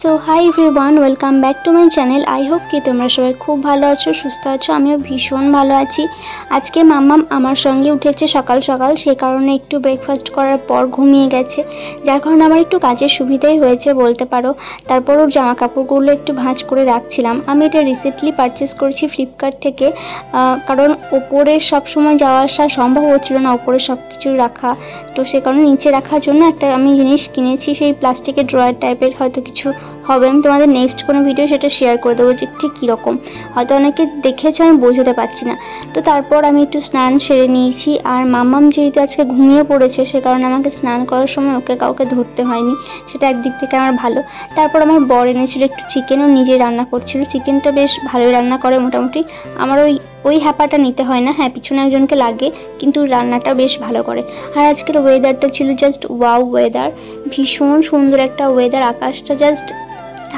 So hi everyone, welcome back to my channel. I hope কি তোমরা সবাই খুব ভালো আছো, সুস্থ আছো। আমিও ভীষণ ভালো আছি। আজকে মাম্মাম আমার সঙ্গে উঠেছে সকাল সকাল, সে কারণে একটু ব্রেকফাস্ট করার পর ঘুমিয়ে গেছে, যার কারণে আমার একটু কাজের সুবিধাই হয়েছে বলতে পারো। তারপর ওর জামা কাপড়গুলো একটু ভাঁজ করে রাখছিলাম। আমি এটা রিসেন্টলি পারচেস করেছি ফ্লিপকার্ট থেকে, কারণ ওপরে সবসময় যাওয়া আসা সম্ভব হচ্ছিল না, ওপরে সব কিছু রাখা, তো সে কারণে নিচে রাখার জন্য একটা আমি জিনিস কিনেছি, সেই প্লাস্টিকের ড্রয়ার টাইপের, হয়তো কিছু হবে, আমি তোমাদের নেক্সট কোনো ভিডিও সেটা শেয়ার করে দেবো যে ঠিক কীরকম, হয়তো অনেকে দেখেছো, আমি বোঝাতে পারছি না। তো তারপর আমি একটু স্নান সেরে নিয়েছি, আর মাম্মাম যেহেতু আজকে ঘুমিয়ে পড়েছে সে কারণে আমাকে স্নান করার সময় ওকে কাউকে ধরতে হয়নি, সেটা একদিক থেকে আমার ভালো। তারপর আমার বর এনেছিল একটু চিকেনও, নিজে রান্না করছিল, চিকেনটা বেশ ভালোই রান্না করে মোটামুটি। আমার ওই হ্যাপাটা নিতে হয় না, হ্যাঁ পিছনে একজনকে লাগে, কিন্তু রান্নাটা বেশ ভালো করে। আর আজকের ওয়েদারটা ছিল জাস্ট ওয়াও ওয়েদার, ভীষণ সুন্দর একটা ওয়েদার। আকাশটা জাস্ট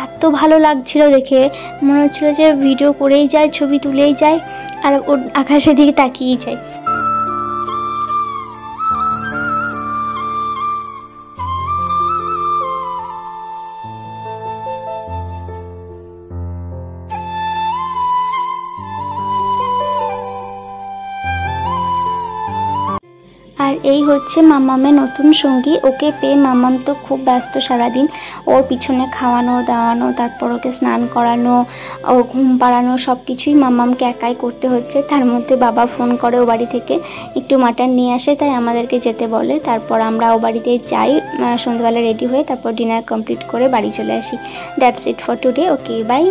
এত ভালো লাগছিল দেখে, মনে হচ্ছিল যে ভিডিও করেই যায়, ছবি তুলেই যায়, আর ওর আকাশের দিকে তাকিয়েই যায়। আর এই হচ্ছে মাম্মামের নতুন সঙ্গী, ওকে পেয়ে মাম্মাম তো খুব ব্যস্ত সারাদিন। ওর পিছনে খাওয়ানো দাওয়ানো, তারপর ওকে স্নান করানো, ওর ঘুম পাড়ানো, সব কিছুই মাম্মামকে একাই করতে হচ্ছে। তার মধ্যে বাবা ফোন করে ও বাড়ি থেকে একটু মাটন নিয়ে আসে, তাই আমাদেরকে যেতে বলে। তারপর আমরা ও বাড়িতে যাই, সন্ধ্যাবেলা রেডি হয়ে তারপর ডিনার কমপ্লিট করে বাড়ি চলে আসি। That's it for today. Okay, by.